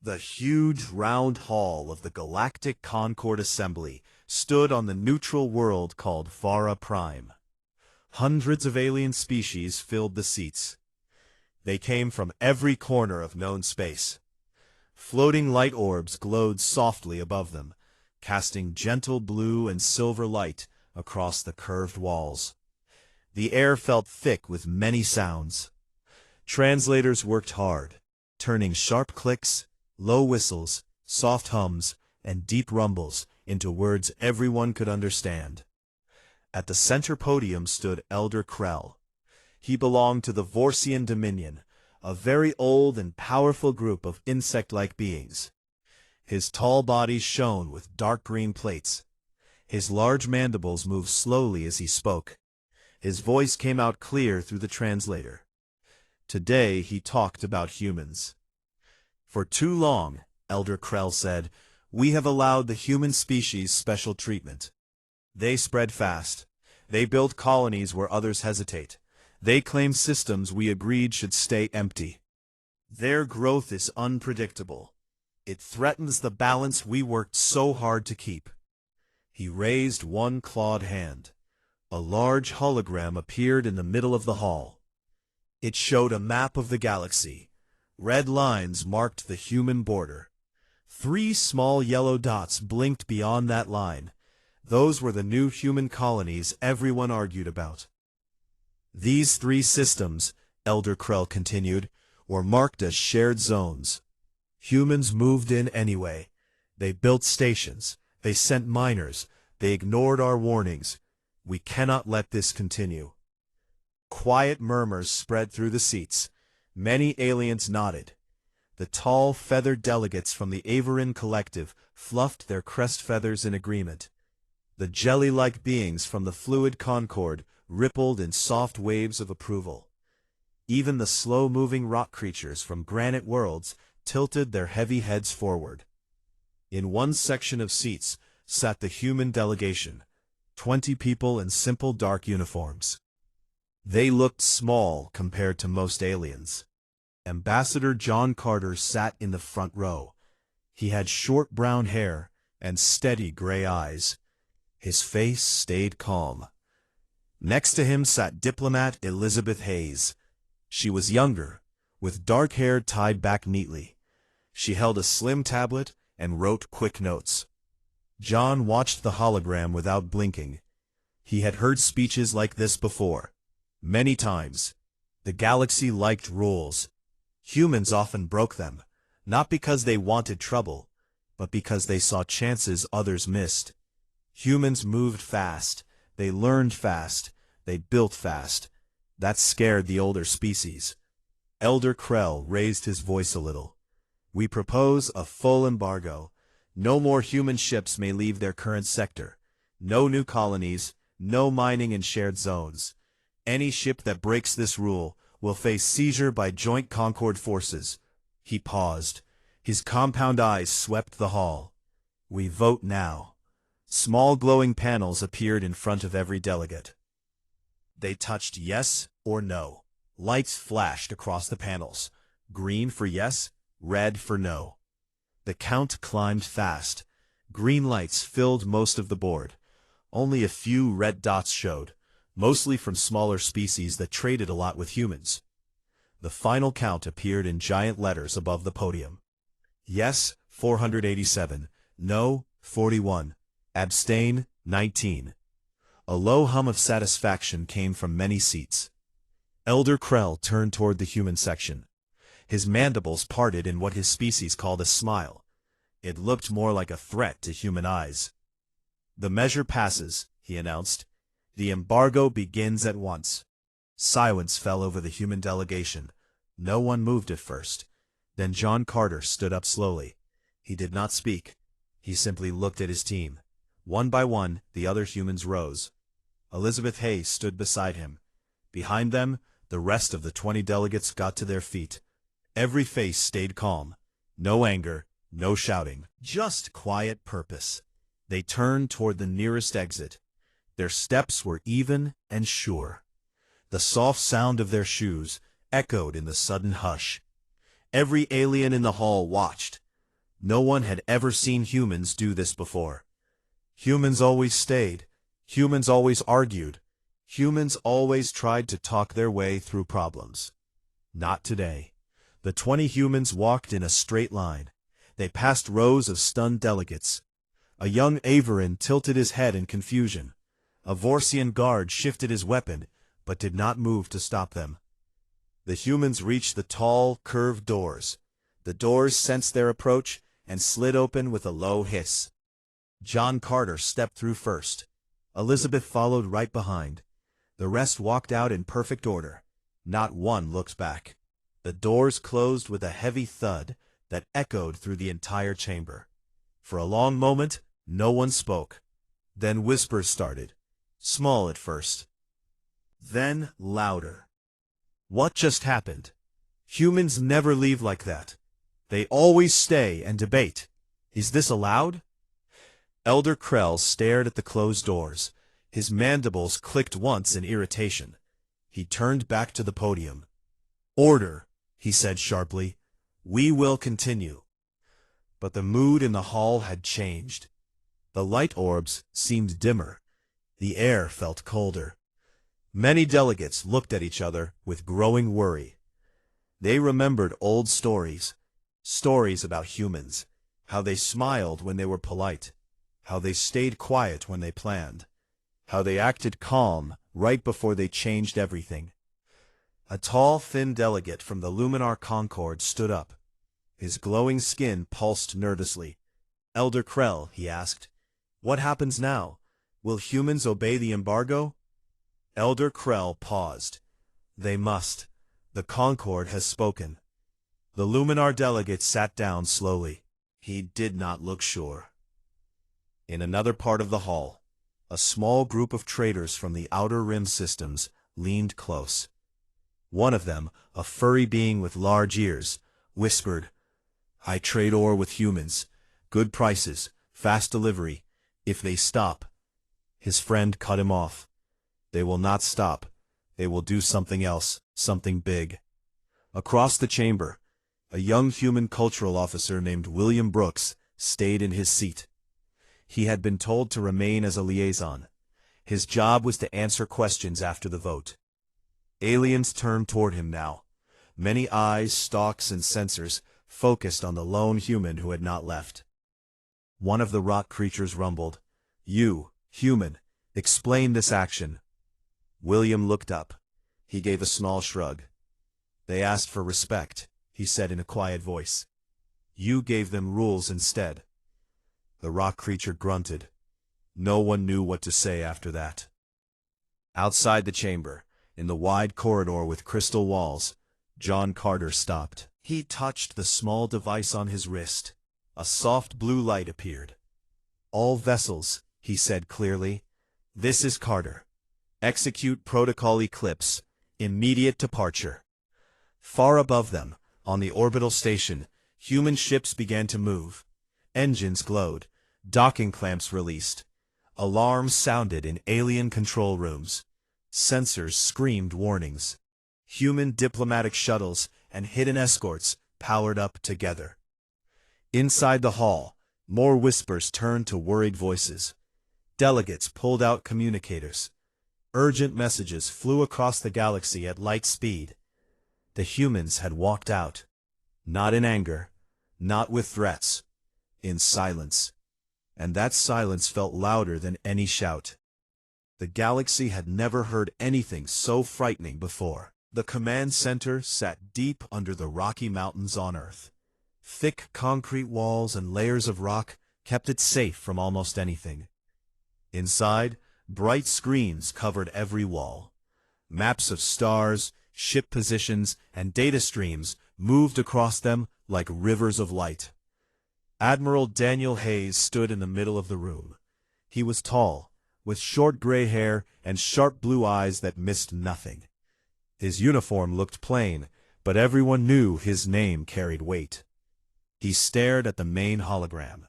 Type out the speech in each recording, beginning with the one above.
The huge round hall of the Galactic Concord Assembly stood on the neutral world called Vara Prime. Hundreds of alien species filled the seats. They came from every corner of known space. Floating light orbs glowed softly above them, casting gentle blue and silver light across the curved walls. The air felt thick with many sounds. Translators worked hard, turning sharp clicks, low whistles, soft hums, and deep rumbles into words everyone could understand. At the center podium stood Elder Krell. He belonged to the Vorsian Dominion, a very old and powerful group of insect-like beings. His tall body shone with dark green plates. His large mandibles moved slowly as he spoke. His voice came out clear through the translator. Today he talked about humans. For too long, Elder Krell said, we have allowed the human species special treatment. They spread fast. They build colonies where others hesitate. They claim systems we agreed should stay empty. Their growth is unpredictable. It threatens the balance we worked so hard to keep. He raised one clawed hand. A large hologram appeared in the middle of the hall. It showed a map of the galaxy. Red lines marked the human border. 3 small yellow dots blinked beyond that line. Those were the new human colonies everyone argued about. These 3 systems, Elder Krell continued, were marked as shared zones. Humans moved in anyway. They built stations. They sent miners. They ignored our warnings. We cannot let this continue. Quiet murmurs spread through the seats. Many aliens nodded. The tall, feathered delegates from the Averin Collective fluffed their crest feathers in agreement. The jelly-like beings from the Fluid Concord rippled in soft waves of approval. Even the slow-moving rock creatures from Granite Worlds tilted their heavy heads forward. In one section of seats sat the human delegation, 20 people in simple dark uniforms. They looked small compared to most aliens. Ambassador John Carter sat in the front row. He had short brown hair and steady gray eyes. His face stayed calm. Next to him sat diplomat Elizabeth Hayes. She was younger, with dark hair tied back neatly. She held a slim tablet and wrote quick notes. John watched the hologram without blinking. He had heard speeches like this before. Many times. The galaxy liked rules. Humans often broke them, not because they wanted trouble, but because they saw chances others missed. Humans moved fast. They learned fast. They built fast. That scared the older species. Elder Krell raised his voice a little. We propose a full embargo. No more human ships may leave their current sector. No new colonies. No mining in shared zones. Any ship that breaks this rule will face seizure by Joint Concord forces. He paused. His compound eyes swept the hall. We vote now. Small glowing panels appeared in front of every delegate. They touched yes or no. Lights flashed across the panels. Green for yes, red for no. The count climbed fast. Green lights filled most of the board. Only a few red dots showed, mostly from smaller species that traded a lot with humans. The final count appeared in giant letters above the podium. Yes, 487. No, 41. Abstain, 19. A low hum of satisfaction came from many seats. Elder Krell turned toward the human section. His mandibles parted in what his species called a smile. It looked more like a threat to human eyes. The measure passes, he announced. The embargo begins at once. Silence fell over the human delegation. No one moved at first. Then John Carter stood up slowly. He did not speak. He simply looked at his team. One by one, the other humans rose. Elizabeth Hayes stood beside him. Behind them, the rest of the 20 delegates got to their feet. Every face stayed calm. No anger, no shouting, just quiet purpose. They turned toward the nearest exit. Their steps were even and sure. The soft sound of their shoes echoed in the sudden hush. Every alien in the hall watched. No one had ever seen humans do this before. Humans always stayed. Humans always argued. Humans always tried to talk their way through problems. Not today. The 20 humans walked in a straight line. They passed rows of stunned delegates. A young Averin tilted his head in confusion. A Vorsian guard shifted his weapon, but did not move to stop them. The humans reached the tall, curved doors. The doors sensed their approach and slid open with a low hiss. John Carter stepped through first. Elizabeth followed right behind. The rest walked out in perfect order. Not one looked back. The doors closed with a heavy thud that echoed through the entire chamber. For a long moment, no one spoke. Then whispers started, small at first. Then louder. What just happened? Humans never leave like that. They always stay and debate. Is this allowed? Elder Krell stared at the closed doors. His mandibles clicked once in irritation. He turned back to the podium. Order, he said sharply. We will continue. But the mood in the hall had changed. The light orbs seemed dimmer. The air felt colder. Many delegates looked at each other with growing worry. They remembered old stories, stories about humans, how they smiled when they were polite, how they stayed quiet when they planned, how they acted calm right before they changed everything. A tall, thin delegate from the Luminar Concord stood up. His glowing skin pulsed nervously. Elder Krell, he asked, what happens now? Will humans obey the embargo? Elder Krell paused. They must. The Concord has spoken. The Luminar delegate sat down slowly. He did not look sure. In another part of the hall, a small group of traders from the Outer Rim systems leaned close. One of them, a furry being with large ears, whispered, I trade ore with humans. Good prices, fast delivery. If they stop. His friend cut him off. They will not stop. They will do something else, something big. Across the chamber, a young human cultural officer named William Brooks stayed in his seat. He had been told to remain as a liaison. His job was to answer questions after the vote. Aliens turned toward him now. Many eyes, stalks, and sensors focused on the lone human who had not left. One of the rock creatures rumbled, You, human, explain this action. William looked up. He gave a small shrug. They asked for respect, he said in a quiet voice. You gave them rules instead. The rock creature grunted. No one knew what to say after that. Outside the chamber, in the wide corridor with crystal walls, John Carter stopped. He touched the small device on his wrist. A soft blue light appeared. All vessels, he said clearly. This is Carter. Execute Protocol Eclipse. Immediate departure. Far above them, on the orbital station, human ships began to move. Engines glowed. Docking clamps released. Alarms sounded in alien control rooms. Sensors screamed warnings. Human diplomatic shuttles and hidden escorts powered up together. Inside the hall, more whispers turned to worried voices. Delegates pulled out communicators. Urgent messages flew across the galaxy at light speed. The humans had walked out. Not in anger, not with threats, in silence. And that silence felt louder than any shout. The galaxy had never heard anything so frightening before. The command center sat deep under the Rocky Mountains on Earth. Thick concrete walls and layers of rock kept it safe from almost anything. Inside, bright screens covered every wall. Maps of stars, ship positions, and data streams moved across them like rivers of light. Admiral Daniel Hayes stood in the middle of the room. He was tall, with short gray hair and sharp blue eyes that missed nothing. His uniform looked plain, but everyone knew his name carried weight. He stared at the main hologram.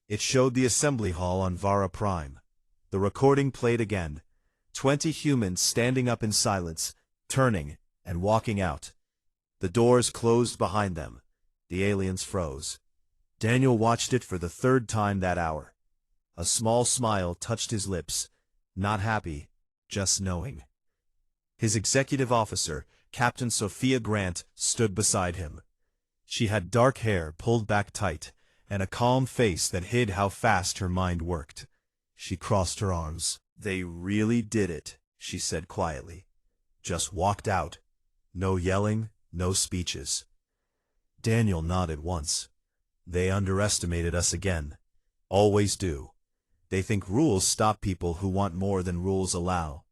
It showed the assembly hall on Vara Prime. The recording played again. 20 humans standing up in silence, turning and walking out. The doors closed behind them. The aliens froze. Daniel watched it for the third time that hour. A small smile touched his lips, not happy, just knowing. His executive officer, Captain Sophia Grant, stood beside him. She had dark hair pulled back tight, and a calm face that hid how fast her mind worked. She crossed her arms. "They really did it," she said quietly. "Just walked out. No yelling, no speeches." Daniel nodded once. "They underestimated us again. Always do. They think rules stop people who want more than rules allow."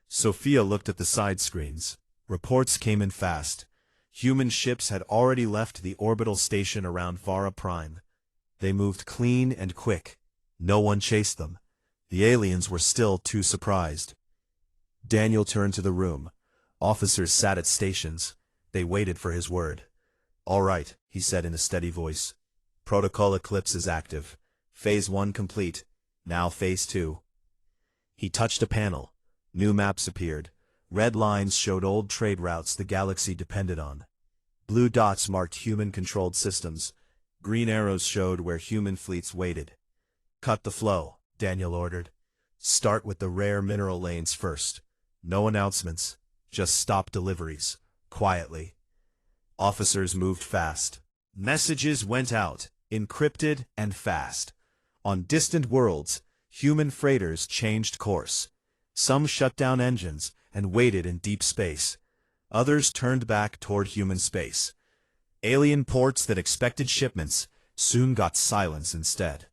Sophia looked at the side screens. Reports came in fast. Human ships had already left the orbital station around Vara Prime. They moved clean and quick. No one chased them. The aliens were still too surprised. Daniel turned to the room. Officers sat at stations. They waited for his word. "All right," he said in a steady voice. "Protocol Eclipse is active. Phase 1 complete. Now Phase 2. He touched a panel. New maps appeared. Red lines showed old trade routes the galaxy depended on. Blue dots marked human-controlled systems. Green arrows showed where human fleets waited. "Cut the flow," Daniel ordered. "Start with the rare mineral lanes first. No announcements. Just stop deliveries. Quietly." Officers moved fast. Messages went out, encrypted and fast. On distant worlds, human freighters changed course. Some shut down engines and waited in deep space. Others turned back toward human space. Alien ports that expected shipments soon got silence instead.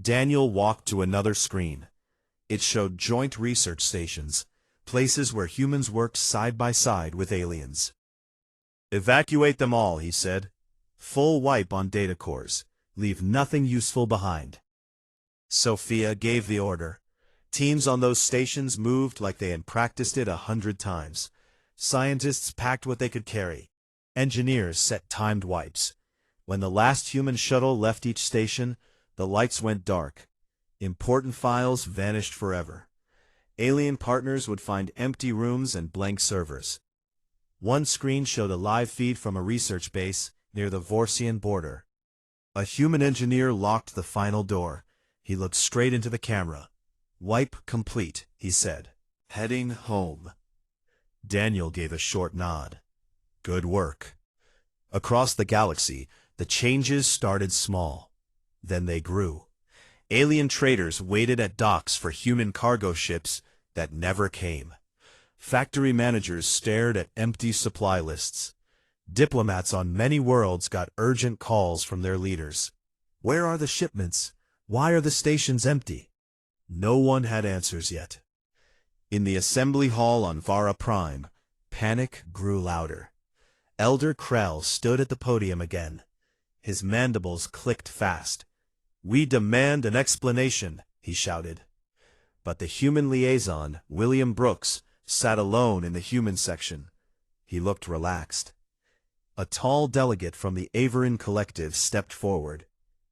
Daniel walked to another screen. It showed joint research stations, places where humans worked side by side with aliens. "Evacuate them all," he said. "Full wipe on data cores. Leave nothing useful behind." Sophia gave the order. Teams on those stations moved like they had practiced it 100 times. Scientists packed what they could carry. Engineers set timed wipes. When the last human shuttle left each station, the lights went dark. Important files vanished forever. Alien partners would find empty rooms and blank servers. One screen showed a live feed from a research base near the Vorsian border. A human engineer locked the final door. He looked straight into the camera. "Wipe complete," he said. "Heading home." Daniel gave a short nod. "Good work." Across the galaxy, the changes started small. Then they grew. Alien traders waited at docks for human cargo ships that never came. Factory managers stared at empty supply lists. Diplomats on many worlds got urgent calls from their leaders. "Where are the shipments? Why are the stations empty?" No one had answers yet. In the assembly hall on Vara Prime, panic grew louder. Elder Krell stood at the podium again. His mandibles clicked fast. "We demand an explanation," he shouted. But the human liaison, William Brooks, sat alone in the human section. He looked relaxed. A tall delegate from the Averin Collective stepped forward.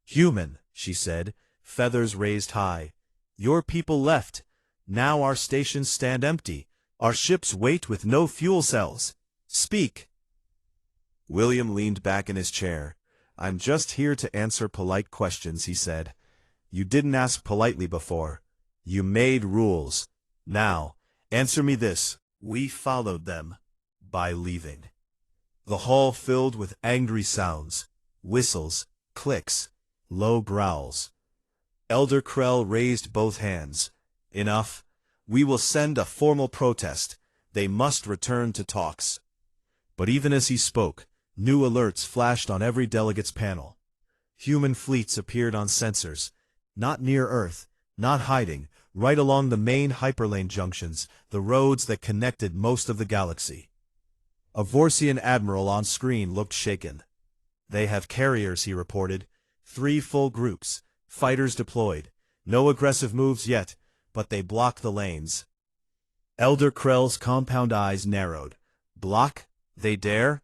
"Human," she said, feathers raised high. "Your people left. Now our stations stand empty. Our ships wait with no fuel cells. Speak." William leaned back in his chair. "I'm just here to answer polite questions," he said. "You didn't ask politely before. You made rules. Now, answer me this. We followed them by leaving." The hall filled with angry sounds, whistles, clicks, low growls. Elder Krell raised both hands. "Enough. We will send a formal protest. They must return to talks." But even as he spoke, new alerts flashed on every delegate's panel. Human fleets appeared on sensors, not near Earth, not hiding, right along the main hyperlane junctions, the roads that connected most of the galaxy. A Vorsian admiral on screen looked shaken. "They have carriers," he reported. 3 full groups, fighters deployed. No aggressive moves yet, but they block the lanes. Elder Krell's compound eyes narrowed. "Block? They dare?"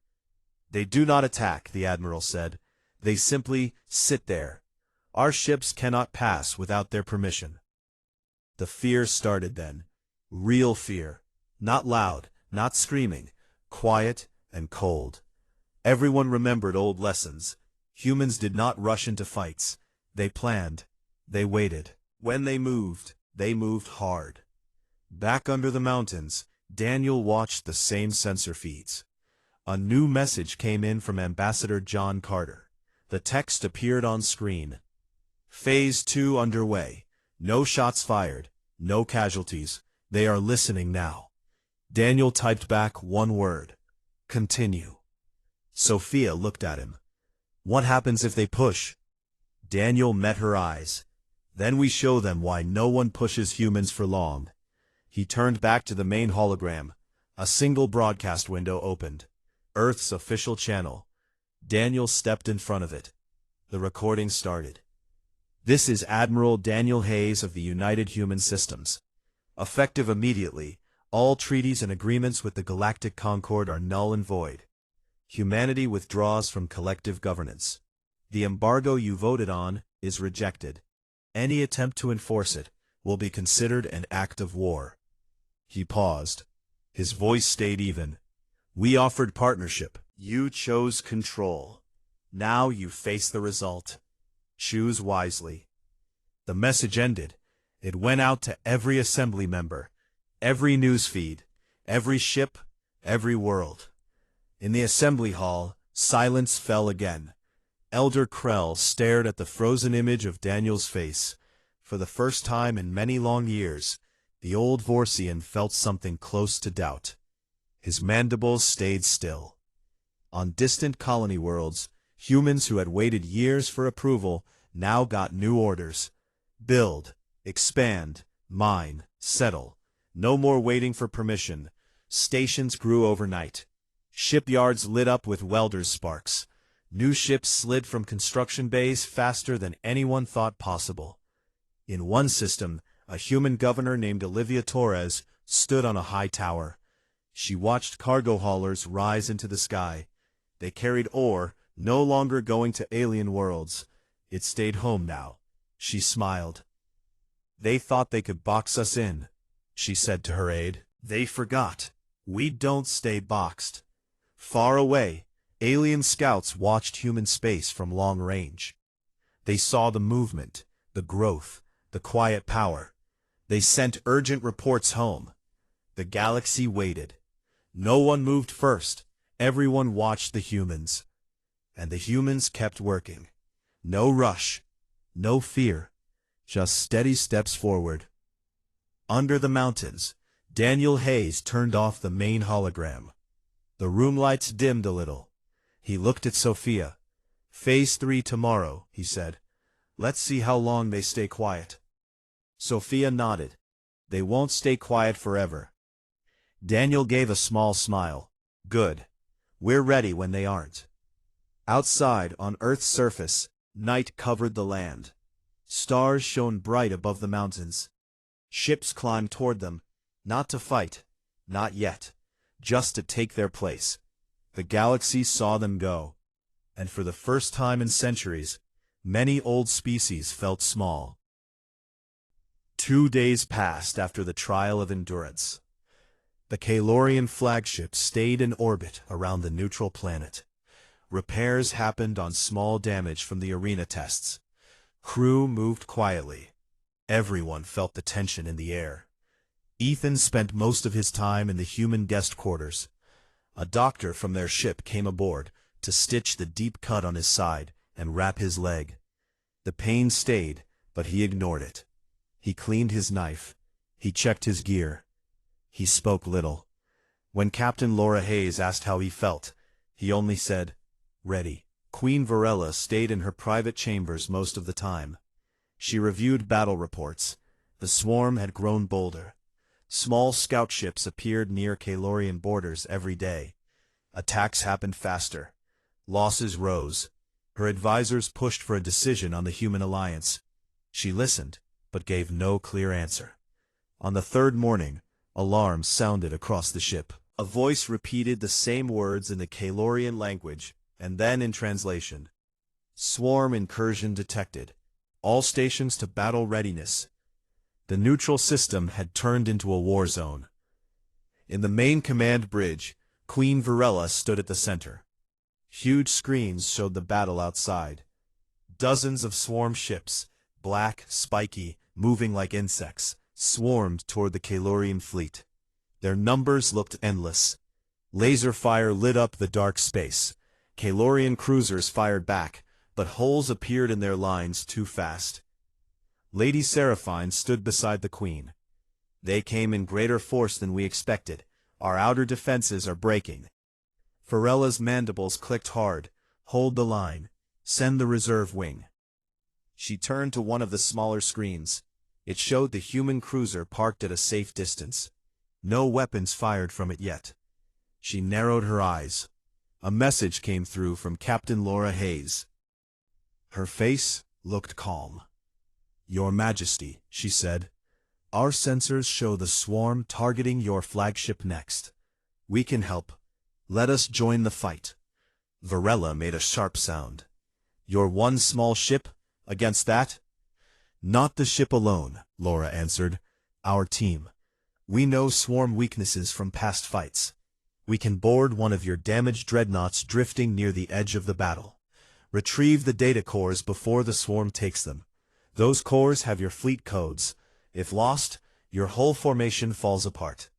"They do not attack," the admiral said. "They simply sit there. Our ships cannot pass without their permission." The fear started then. Real fear. Not loud, not screaming. Quiet and cold. Everyone remembered old lessons. Humans did not rush into fights. They planned. They waited. When they moved hard. Back under the mountains, Daniel watched the same sensor feeds. A new message came in from Ambassador John Carter. The text appeared on screen. Phase 2 underway. No shots fired. No casualties. They are listening now. Daniel typed back one word. Continue. Sophia looked at him. What happens if they push? Daniel met her eyes. Then we show them why no one pushes humans for long. He turned back to the main hologram. A single broadcast window opened. Earth's official channel. Daniel stepped in front of it. The recording started. This is Admiral Daniel Hayes of the United Human Systems. Effective immediately, all treaties and agreements with the Galactic Concord are null and void. Humanity withdraws from collective governance. The embargo you voted on is rejected. Any attempt to enforce it will be considered an act of war. He paused. His voice stayed even. We offered partnership. You chose control. Now you face the result. Choose wisely. The message ended. It went out to every assembly member, every newsfeed, every ship, every world. In the assembly hall, silence fell again. Elder Krell stared at the frozen image of Daniel's face. For the first time in many long years, the old Vorsian felt something close to doubt. His mandibles stayed still. On distant colony worlds, humans who had waited years for approval now got new orders. Build, expand, mine, settle. No more waiting for permission. Stations grew overnight. Shipyards lit up with welders' sparks. New ships slid from construction bays faster than anyone thought possible. In one system, a human governor named Olivia Torres stood on a high tower. She watched cargo haulers rise into the sky. They carried ore, no longer going to alien worlds. It stayed home now. She smiled. They thought they could box us in, she said to her aide. They forgot. We don't stay boxed. Far away, alien scouts watched human space from long range. They saw the movement, the growth, the quiet power. They sent urgent reports home. The galaxy waited. No one moved first. Everyone watched the humans. And the humans kept working. No rush, no fear, just steady steps forward. Under the mountains, Daniel Hayes turned off the main hologram. The room lights dimmed a little. He looked at Sophia. Phase 3 tomorrow, he said. Let's see how long they stay quiet. Sophia nodded. They won't stay quiet forever. Daniel gave a small smile. Good. We're ready when they aren't. Outside, on Earth's surface, night covered the land. Stars shone bright above the mountains. Ships climbed toward them, not to fight, not yet, just to take their place. The galaxy saw them go. And for the first time in centuries, many old species felt small. 2 days passed after the trial of endurance. The Kalorian flagship stayed in orbit around the neutral planet. Repairs happened on small damage from the arena tests. Crew moved quietly. Everyone felt the tension in the air. Ethan spent most of his time in the human guest quarters. A doctor from their ship came aboard to stitch the deep cut on his side and wrap his leg. The pain stayed, but he ignored it. He cleaned his knife. He checked his gear. He spoke little. When Captain Laura Hayes asked how he felt, he only said, "Ready." Queen Varela stayed in her private chambers most of the time. She reviewed battle reports. The swarm had grown bolder. Small scout ships appeared near Kalorian borders every day. Attacks happened faster. Losses rose. Her advisors pushed for a decision on the human alliance. She listened, but gave no clear answer. On the third morning, alarms sounded across the ship. A voice repeated the same words in the Kalorian language, and then in translation. Swarm incursion detected. All stations to battle readiness. The neutral system had turned into a war zone. In the main command bridge, Queen Varela stood at the center. Huge screens showed the battle outside. Dozens of swarm ships, black, spiky, moving like insects, swarmed toward the Kalorian fleet. Their numbers looked endless. Laser fire lit up the dark space. Kalorian cruisers fired back, but holes appeared in their lines too fast. Lady Seraphine stood beside the Queen. They came in greater force than we expected. Our outer defenses are breaking. Varella's mandibles clicked hard. Hold the line. Send the reserve wing. She turned to one of the smaller screens. It showed the human cruiser parked at a safe distance. No weapons fired from it yet. She narrowed her eyes. A message came through from Captain Laura Hayes. Her face looked calm. "Your Majesty," she said, "our sensors show the swarm targeting your flagship next. We can help. Let us join the fight." Varella made a sharp sound. "Your one small ship against that?" "Not the ship alone," Laura answered. "Our team. We know swarm weaknesses from past fights. We can board one of your damaged dreadnoughts drifting near the edge of the battle. Retrieve the data cores before the swarm takes them. Those cores have your fleet codes. If lost, your whole formation falls apart."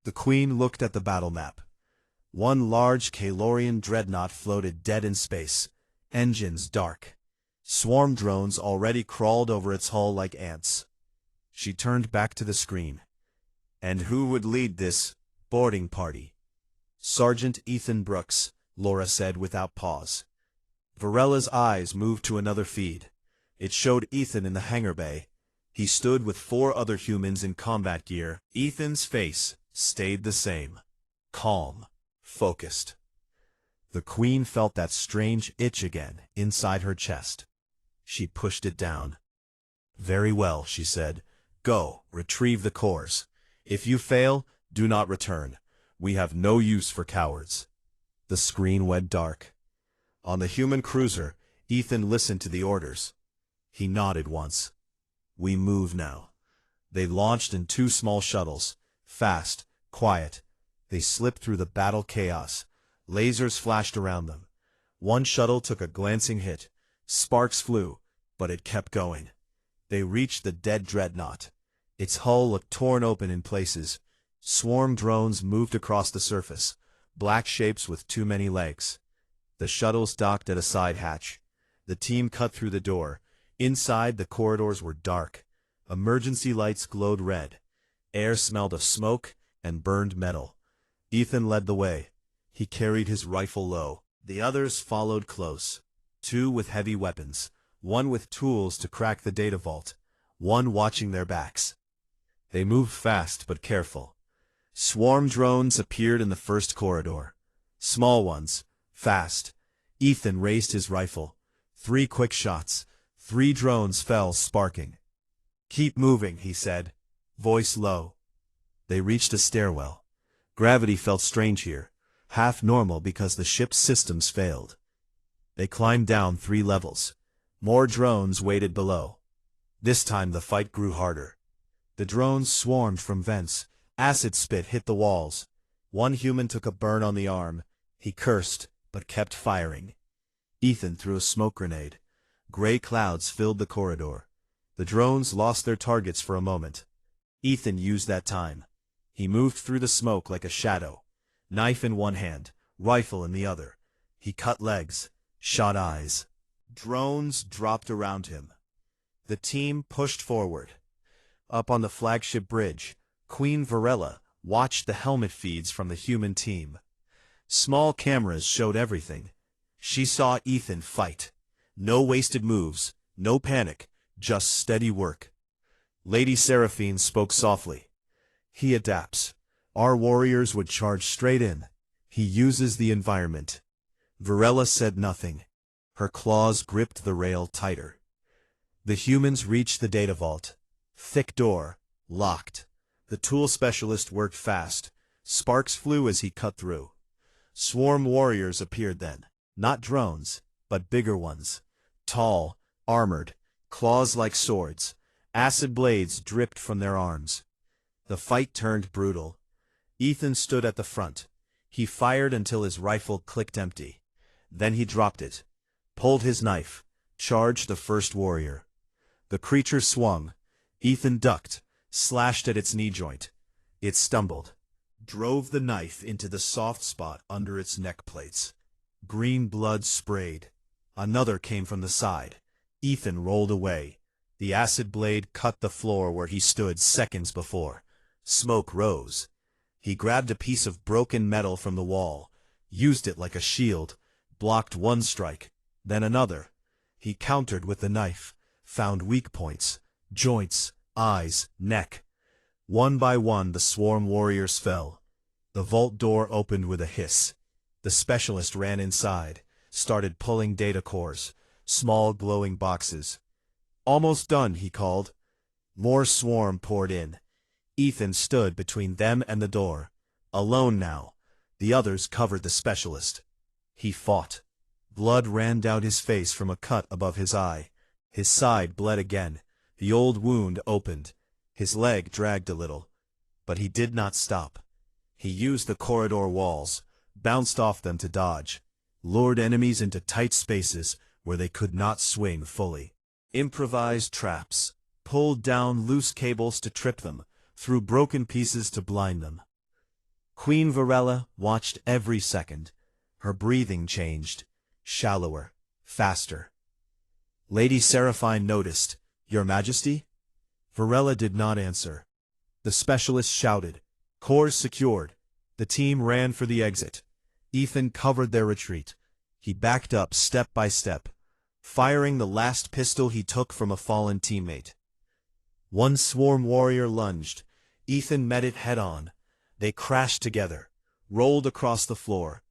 The Queen looked at the battle map. One large Kalorian dreadnought floated dead in space, engines dark. Swarm drones already crawled over its hull like ants. She turned back to the screen. "And who would lead this boarding party?" "Sergeant Ethan Brooks," Laura said without pause. Varella's eyes moved to another feed. It showed Ethan in the hangar bay. He stood with 4 other humans in combat gear. Ethan's face stayed the same. Calm. Focused. The Queen felt that strange itch again inside her chest. She pushed it down. "Very well," she said. "Go, retrieve the cores. If you fail, do not return. We have no use for cowards." The screen went dark. On the human cruiser, Ethan listened to the orders. He nodded once. "We move now." They launched in 2 small shuttles. Fast, quiet. They slipped through the battle chaos. Lasers flashed around them. One shuttle took a glancing hit. Sparks flew, but it kept going. They reached the dead dreadnought. Its hull looked torn open in places. Swarm drones moved across the surface, black shapes with too many legs. The shuttles docked at a side hatch. The team cut through the door. Inside, the corridors were dark. Emergency lights glowed red. Air smelled of smoke and burned metal. Ethan led the way. He carried his rifle low. The others followed close. 2 with heavy weapons, 1 with tools to crack the data vault, 1 watching their backs. They moved fast but careful. Swarm drones appeared in the first corridor. Small ones, fast. Ethan raised his rifle. 3 quick shots. 3 drones fell, sparking. "Keep moving," he said, voice low. They reached a stairwell. Gravity felt strange here, half normal because the ship's systems failed. They climbed down 3 levels. More drones waited below. This time the fight grew harder. The drones swarmed from vents. Acid spit hit the walls. One human took a burn on the arm. He cursed, but kept firing. Ethan threw a smoke grenade. Gray clouds filled the corridor. The drones lost their targets for a moment. Ethan used that time. He moved through the smoke like a shadow. Knife in one hand, rifle in the other. He cut legs, shot eyes. Drones dropped around him. The team pushed forward. Up on the flagship bridge, Queen Varella watched the helmet feeds from the human team. Small cameras showed everything. She saw Ethan fight. No wasted moves, no panic, just steady work. Lady Seraphine spoke softly. "He adapts. Our warriors would charge straight in. He uses the environment." Varella said nothing. Her claws gripped the rail tighter. The humans reached the data vault. Thick door, locked. The tool specialist worked fast. Sparks flew as he cut through. Swarm warriors appeared then. Not drones, but bigger ones. Tall, armored, claws like swords. Acid blades dripped from their arms. The fight turned brutal. Ethan stood at the front. He fired until his rifle clicked empty. Then he dropped it, pulled his knife, charged the first warrior. The creature swung. Ethan ducked, slashed at its knee joint. It stumbled, drove the knife into the soft spot under its neck plates. Green blood sprayed. Another came from the side. Ethan rolled away. The acid blade cut the floor where he stood seconds before. Smoke rose. He grabbed a piece of broken metal from the wall, used it like a shield, blocked one strike, then another. He countered with the knife, found weak points, joints, eyes, neck. One by one the swarm warriors fell. The vault door opened with a hiss. The specialist ran inside, started pulling data cores, small glowing boxes. "Almost done," he called. More swarm poured in. Ethan stood between them and the door. Alone now. The others covered the specialist. He fought. Blood ran down his face from a cut above his eye. His side bled again. The old wound opened. His leg dragged a little. But he did not stop. He used the corridor walls, bounced off them to dodge, lured enemies into tight spaces where they could not swing fully. Improvised traps, pulled down loose cables to trip them, threw broken pieces to blind them. Queen Varella watched every second. Her breathing changed, shallower, faster. Lady Seraphine noticed. "Your Majesty?" Varella did not answer. The specialist shouted. Cores secured. The team ran for the exit. Ethan covered their retreat. He backed up step by step, firing the last pistol he took from a fallen teammate. One swarm warrior lunged. Ethan met it head-on. They crashed together, rolled across the floor.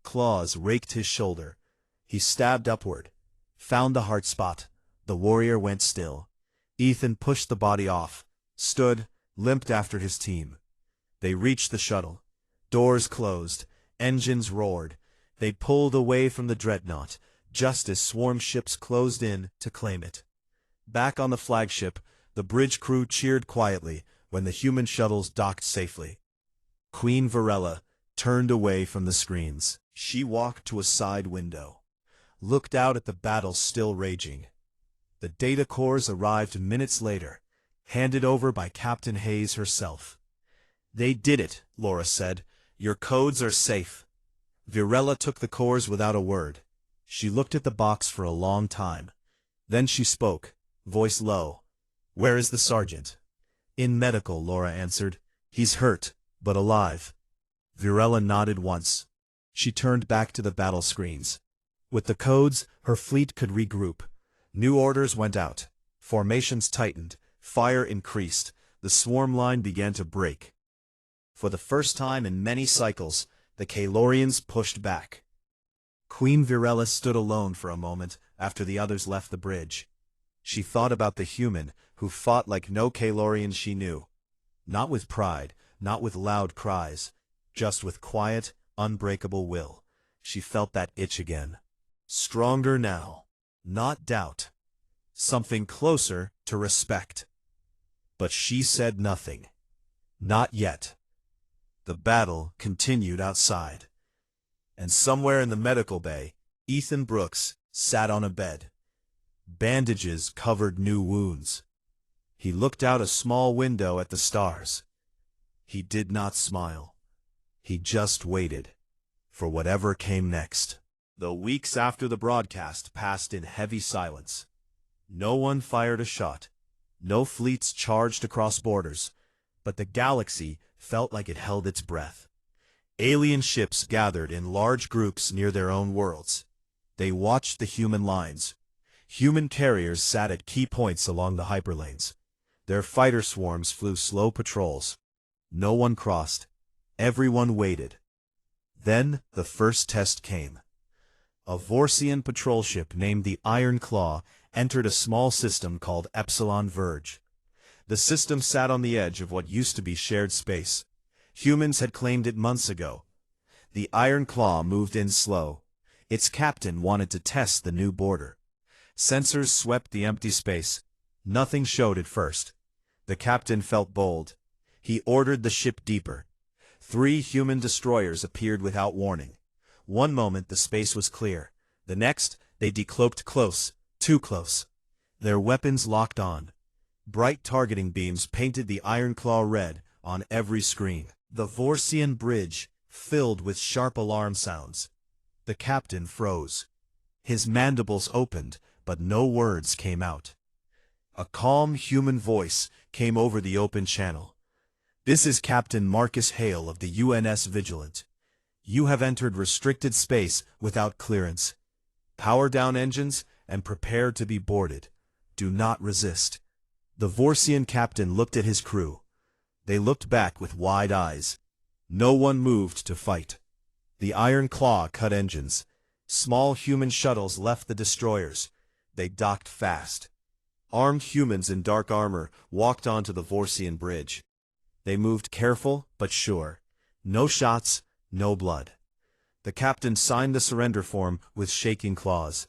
Claws raked his shoulder. He stabbed upward, found the heart spot. The warrior went still. Ethan pushed the body off, stood, limped after his team. They reached the shuttle. Doors closed, engines roared. They pulled away from the dreadnought, just as swarm ships closed in to claim it. Back on the flagship, the bridge crew cheered quietly when the human shuttles docked safely. Queen Varella turned away from the screens. She walked to a side window, looked out at the battle still raging. The data cores arrived minutes later, handed over by Captain Hayes herself. "They did it," Laura said. "Your codes are safe." Varella took the cores without a word. She looked at the box for a long time. Then she spoke, voice low. "Where is the sergeant?" "In medical," Laura answered. "He's hurt, but alive." Varella nodded once. She turned back to the battle screens. With the codes, her fleet could regroup. New orders went out. Formations tightened. Fire increased. The swarm line began to break. For the first time in many cycles, the Kaelorians pushed back. Queen Varella stood alone for a moment after the others left the bridge. She thought about the human who fought like no Kaelorian she knew. Not with pride, not with loud cries, just with quiet, unbreakable will. She felt that itch again. Stronger now. Not doubt. Something closer to respect. But she said nothing. Not yet. The battle continued outside. And somewhere in the medical bay, Ethan Brooks sat on a bed. Bandages covered new wounds. He looked out a small window at the stars. He did not smile. He just waited for whatever came next. The weeks after the broadcast passed in heavy silence. No one fired a shot. No fleets charged across borders. But the galaxy felt like it held its breath. Alien ships gathered in large groups near their own worlds. They watched the human lines. Human carriers sat at key points along the hyperlanes. Their fighter swarms flew slow patrols. No one crossed. Everyone waited. Then the first test came. A Vorsian patrol ship named the Iron Claw entered a small system called Epsilon Verge. The system sat on the edge of what used to be shared space. Humans had claimed it months ago. The Iron Claw moved in slow. Its captain wanted to test the new border. Sensors swept the empty space. Nothing showed at first. The captain felt bold. He ordered the ship deeper. 3 human destroyers appeared without warning. One moment the space was clear. The next, they decloaked close, too close. Their weapons locked on. Bright targeting beams painted the Iron Claw red on every screen. The Vorsian bridge filled with sharp alarm sounds. The captain froze. His mandibles opened, but no words came out. A calm human voice came over the open channel. "This is Captain Marcus Hale of the UNS Vigilant. You have entered restricted space without clearance. Power down engines and prepare to be boarded. Do not resist." The Vorsian captain looked at his crew. They looked back with wide eyes. No one moved to fight. The Iron Claw cut engines. Small human shuttles left the destroyers. They docked fast. Armed humans in dark armor walked onto the Vorsian bridge. They moved careful but sure. No shots, no blood. The captain signed the surrender form with shaking claws.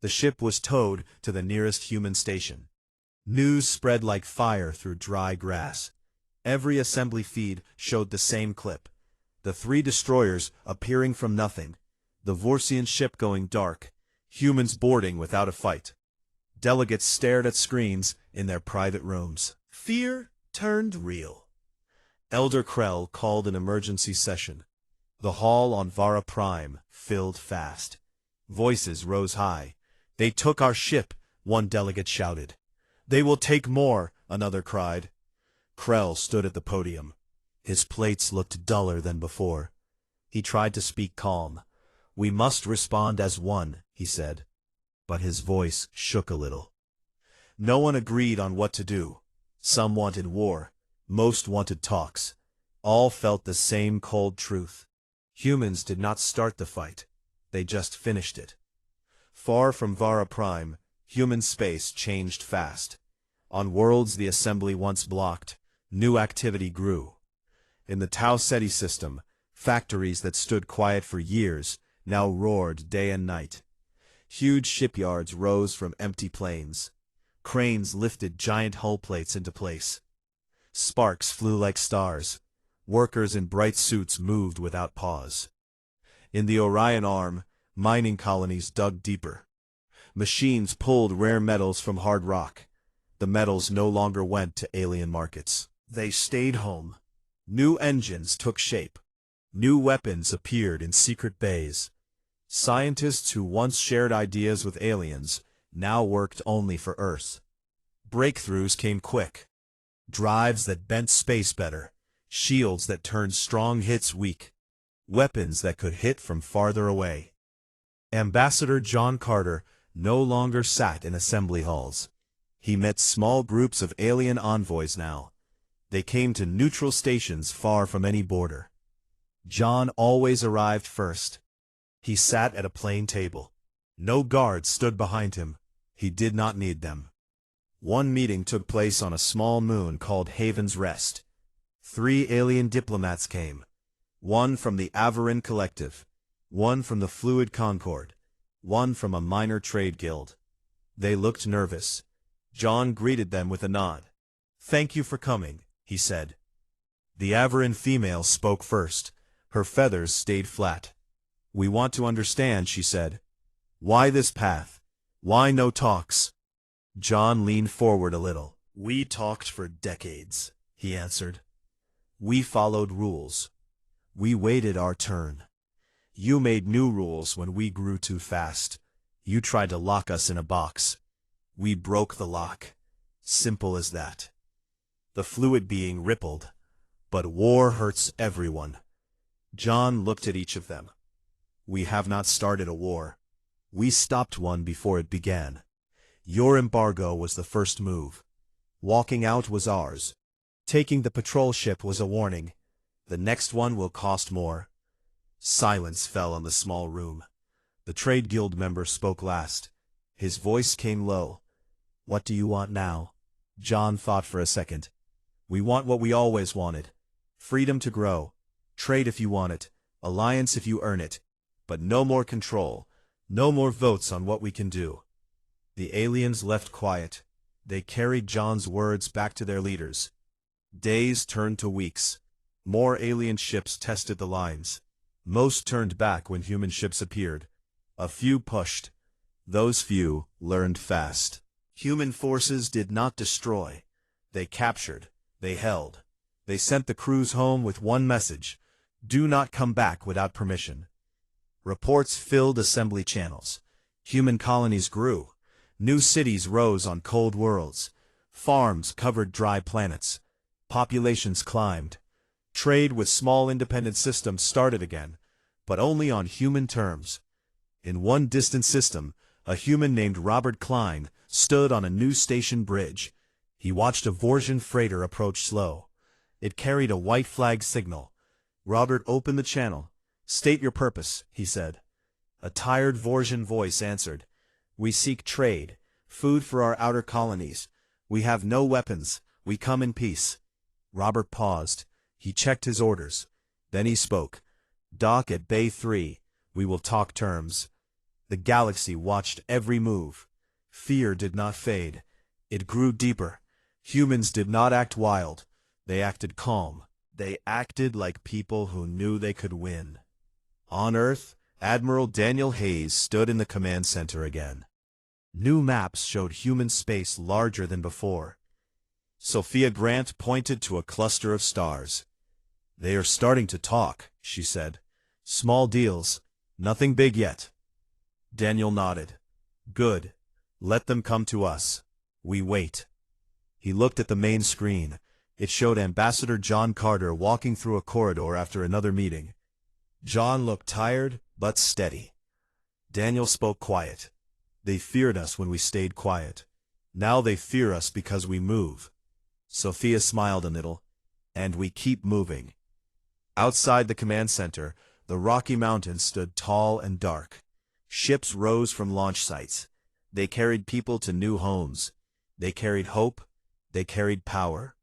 The ship was towed to the nearest human station. News spread like fire through dry grass. Every assembly feed showed the same clip. The 3 destroyers appearing from nothing. The Vorsian ship going dark. Humans boarding without a fight. Delegates stared at screens in their private rooms. Fear turned real. Elder Krell called an emergency session. The hall on Vara Prime filled fast. Voices rose high. "They took our ship," one delegate shouted. "They will take more," another cried. Krell stood at the podium. His plates looked duller than before. He tried to speak calm. "We must respond as one," he said. But his voice shook a little. No one agreed on what to do. Some wanted war. Most wanted talks. All felt the same cold truth. Humans did not start the fight. They just finished it. Far from Vara Prime, human space changed fast. On worlds the assembly once blocked, new activity grew. In the Tau Ceti system, factories that stood quiet for years now roared day and night. Huge shipyards rose from empty plains. Cranes lifted giant hull plates into place. Sparks flew like stars. Workers in bright suits moved without pause. In the Orion Arm, mining colonies dug deeper. Machines pulled rare metals from hard rock. The metals no longer went to alien markets. They stayed home. New engines took shape. New weapons appeared in secret bays. Scientists who once shared ideas with aliens now worked only for Earth. Breakthroughs came quick. Drives that bent space better. Shields that turned strong hits weak. Weapons that could hit from farther away. Ambassador John Carter no longer sat in assembly halls. He met small groups of alien envoys now. They came to neutral stations far from any border. John always arrived first. He sat at a plain table. No guards stood behind him. He did not need them. One meeting took place on a small moon called Haven's Rest. 3 alien diplomats came. One from the Avarin Collective, one from the Fluid Concord, one from a minor trade guild. They looked nervous. John greeted them with a nod. "Thank you for coming," he said. The Avarin female spoke first. Her feathers stayed flat. "We want to understand," she said. "Why this path? Why no talks?" John leaned forward a little. "We talked for decades," he answered. "We followed rules. We waited our turn. You made new rules when we grew too fast. You tried to lock us in a box. We broke the lock. Simple as that." The fluid being rippled. "But war hurts everyone." John looked at each of them. "We have not started a war. We stopped one before it began. Your embargo was the first move. Walking out was ours. Taking the patrol ship was a warning. The next one will cost more." Silence fell on the small room. The trade guild member spoke last. His voice came low. "What do you want now?" John thought for a second. "We want what we always wanted. Freedom to grow. Trade if you want it. Alliance if you earn it. But no more control. No more votes on what we can do." The aliens left quiet. They carried John's words back to their leaders. Days turned to weeks. More alien ships tested the lines. Most turned back when human ships appeared. A few pushed. Those few learned fast. Human forces did not destroy. They captured. They held. They sent the crews home with one message: do not come back without permission. Reports filled assembly channels. Human colonies grew. New cities rose on cold worlds. Farms covered dry planets. Populations climbed. Trade with small independent systems started again, but only on human terms. In one distant system, a human named Robert Klein stood on a new station bridge. He watched a Vorsian freighter approach slow. It carried a white flag signal. Robert opened the channel. "State your purpose," he said. A tired Vorsian voice answered. "We seek trade, food for our outer colonies. We have no weapons. We come in peace." Robert paused. He checked his orders. Then he spoke. "Dock at Bay 3. We will talk terms." The galaxy watched every move. Fear did not fade. It grew deeper. Humans did not act wild. They acted calm. They acted like people who knew they could win. On Earth, Admiral Daniel Hayes stood in the command center again. New maps showed human space larger than before. Sophia Grant pointed to a cluster of stars. "They are starting to talk," she said. "Small deals. Nothing big yet." Daniel nodded. "Good. Let them come to us. We wait." He looked at the main screen. It showed Ambassador John Carter walking through a corridor after another meeting. John looked tired, but steady. Daniel spoke quiet. "They feared us when we stayed quiet. Now they fear us because we move." Sophia smiled a little. "And we keep moving." Outside the command center, the Rocky Mountains stood tall and dark. Ships rose from launch sites. They carried people to new homes. They carried hope. They carried power.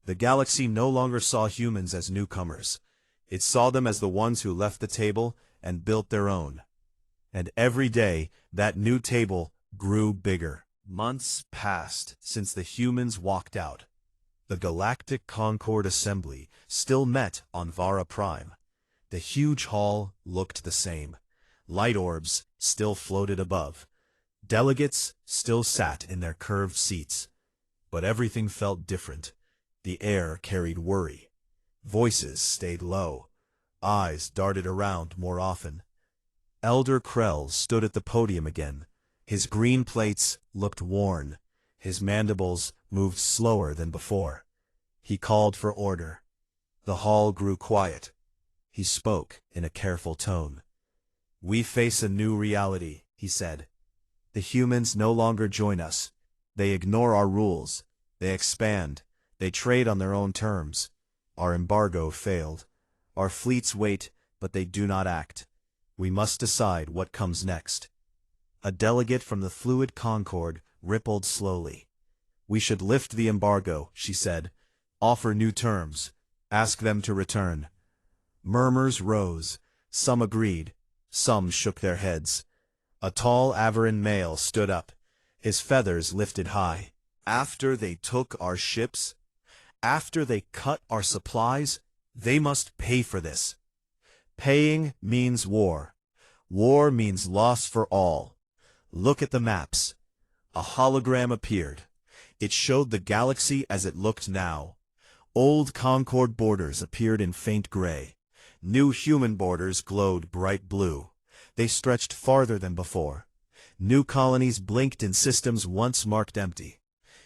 The galaxy no longer saw humans as newcomers. It saw them as the ones who left the table and built their own. And every day, that new table grew bigger. Months passed since the humans walked out. The Galactic Concord Assembly still met on Vara Prime. The huge hall looked the same. Light orbs still floated above. Delegates still sat in their curved seats. But everything felt different. The air carried worry. Voices stayed low. Eyes darted around more often. Elder Krell stood at the podium again. His green plates looked worn. His mandibles moved slower than before. He called for order. The hall grew quiet. He spoke in a careful tone. "We face a new reality," he said. "The humans no longer join us. They ignore our rules. They expand. They trade on their own terms. Our embargo failed. Our fleets wait, but they do not act. We must decide what comes next." A delegate from the fluid Concord rippled slowly. "We should lift the embargo," she said. "Offer new terms. Ask them to return." Murmurs rose. Some agreed. Some shook their heads. A tall Averan male stood up. His feathers lifted high. "After they took our ships, after they cut our supplies, they must pay for this. Paying means war. War means loss for all. Look at the maps." A hologram appeared. It showed the galaxy as it looked now. Old Concord borders appeared in faint gray. New human borders glowed bright blue. They stretched farther than before. New colonies blinked in systems once marked empty.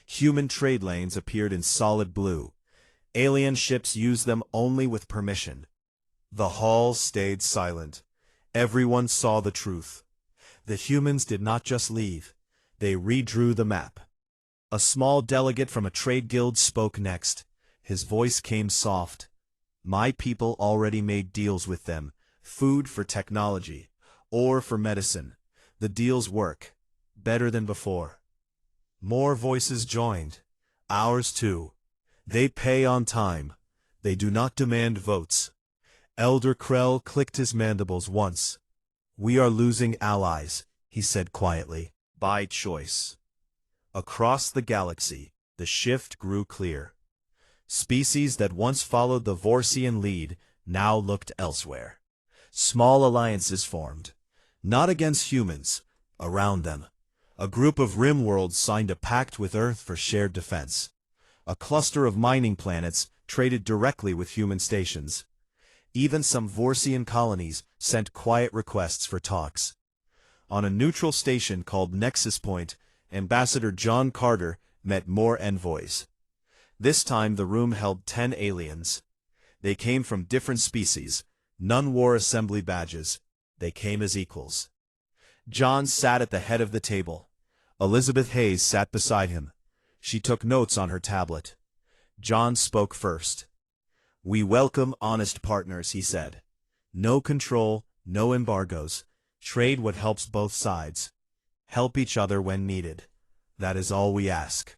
Human trade lanes appeared in solid blue. Alien ships used them only with permission. The hall stayed silent. Everyone saw the truth. The humans did not just leave. They redrew the map. A small delegate from a trade guild spoke next. His voice came soft. "My people already made deals with them. Food for technology. Ore for medicine. The deals work. Better than before." More voices joined. "Ours too. They pay on time. They do not demand votes." Elder Krell clicked his mandibles once. "We are losing allies," he said quietly, "by choice." Across the galaxy, the shift grew clear. Species that once followed the Vorsian lead now looked elsewhere. Small alliances formed, not against humans, around them. A group of rim worlds signed a pact with Earth for shared defense. A cluster of mining planets traded directly with human stations. Even some Vorsian colonies sent quiet requests for talks. On a neutral station called Nexus Point, Ambassador John Carter met more envoys. This time the room held 10 aliens. They came from different species. None wore assembly badges. They came as equals. John sat at the head of the table. Elizabeth Hayes sat beside him. She took notes on her tablet. John spoke first. "We welcome honest partners," he said. "No control, no embargoes. Trade what helps both sides. Help each other when needed. That is all we ask."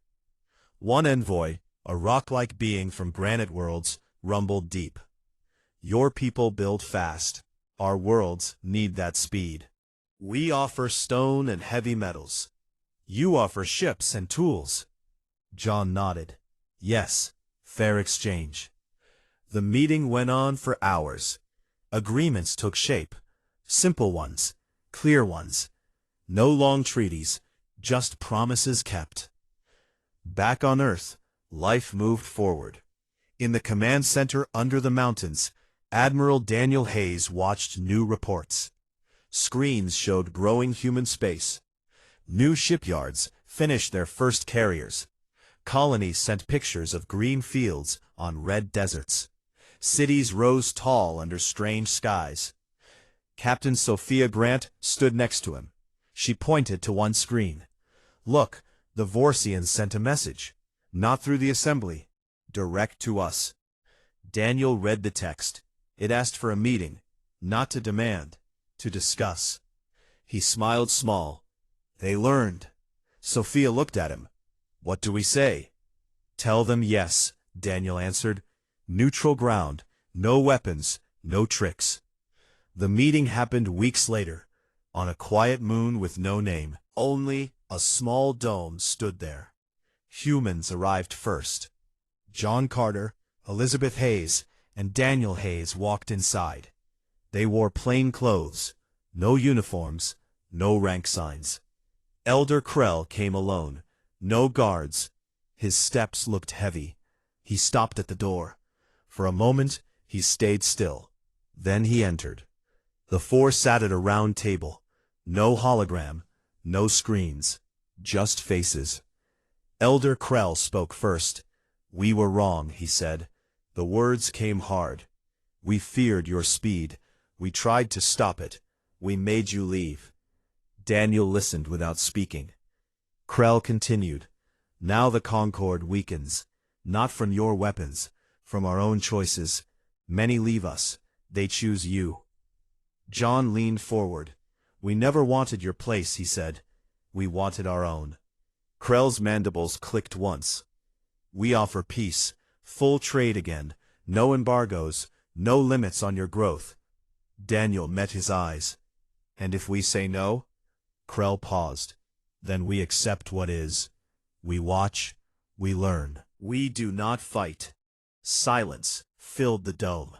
One envoy, a rock-like being from Granite Worlds, rumbled deep. "Your people build fast. Our worlds need that speed. We offer stone and heavy metals. You offer ships and tools." John nodded. "Yes, fair exchange." The meeting went on for hours. Agreements took shape. Simple ones, clear ones. No long treaties, just promises kept. Back on Earth, life moved forward. In the command center under the mountains, Admiral Daniel Hayes watched new reports. Screens showed growing human space. New shipyards finished their first carriers. Colonies sent pictures of green fields on red deserts. Cities rose tall under strange skies. Captain Sophia Grant stood next to him. She pointed to one screen. "Look, the Vorsians sent a message. Not through the assembly. Direct to us." Daniel read the text. It asked for a meeting, not to demand, to discuss. He smiled small. "They learned." Sophia looked at him. "What do we say?" "Tell them yes," Daniel answered. "Neutral ground, no weapons, no tricks." The meeting happened weeks later, on a quiet moon with no name. Only a small dome stood there. Humans arrived first. John Carter, Elizabeth Hayes, and Daniel Hayes walked inside. They wore plain clothes, no uniforms, no rank signs. Elder Krell came alone, no guards. His steps looked heavy. He stopped at the door. For a moment, he stayed still. Then he entered. The four sat at a round table. No hologram, no screens, just faces. Elder Krell spoke first. "We were wrong," he said. The words came hard. "We feared your speed. We tried to stop it. We made you leave." Daniel listened without speaking. Krell continued. "Now the Concord weakens. Not from your weapons, from our own choices. Many leave us. They choose you." John leaned forward. "We never wanted your place," he said. "We wanted our own." Krell's mandibles clicked once. "We offer peace, full trade again, no embargoes, no limits on your growth." Daniel met his eyes. "And if we say no?" Krell paused. "Then we accept what is. We watch, we learn. We do not fight." Silence filled the dome.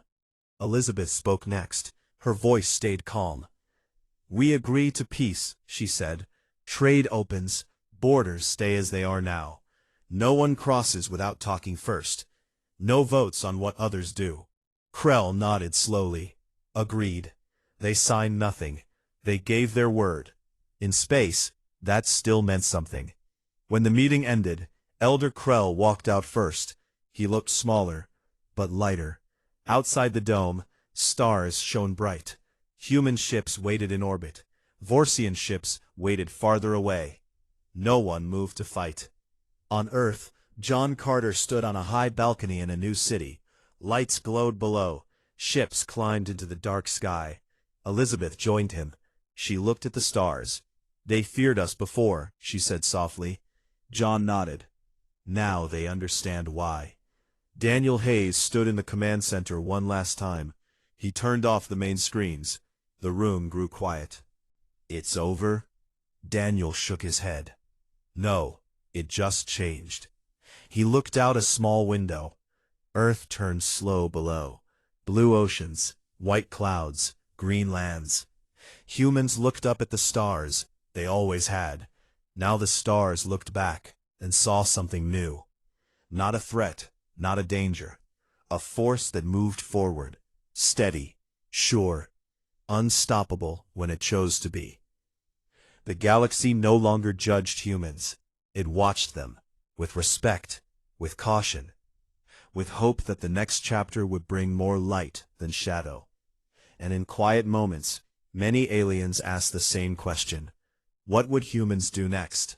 Elizabeth spoke next. Her voice stayed calm. "We agree to peace," she said. "Trade opens, borders stay as they are now. No one crosses without talking first. No votes on what others do." Krell nodded slowly. "Agreed." They signed nothing. They gave their word. In space, that still meant something. When the meeting ended, Elder Krell walked out first. He looked smaller, but lighter. Outside the dome, stars shone bright. Human ships waited in orbit. Vorsian ships waited farther away. No one moved to fight. On Earth, John Carter stood on a high balcony in a new city. Lights glowed below. Ships climbed into the dark sky. Elizabeth joined him. She looked at the stars. "They feared us before," she said softly. John nodded. "Now they understand why." Daniel Hayes stood in the command center one last time. He turned off the main screens. The room grew quiet. "It's over?" Daniel shook his head. "No, it just changed." He looked out a small window. Earth turned slow below. Blue oceans, white clouds, green lands. Humans looked up at the stars, they always had. Now the stars looked back and saw something new. Not a threat, not a danger. A force that moved forward, steady, sure, unstoppable when it chose to be. The galaxy no longer judged humans. It watched them, with respect, with caution, with hope that the next chapter would bring more light than shadow. And in quiet moments, many aliens asked the same question. What would humans do next?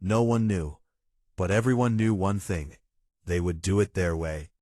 No one knew, but everyone knew one thing. They would do it their way.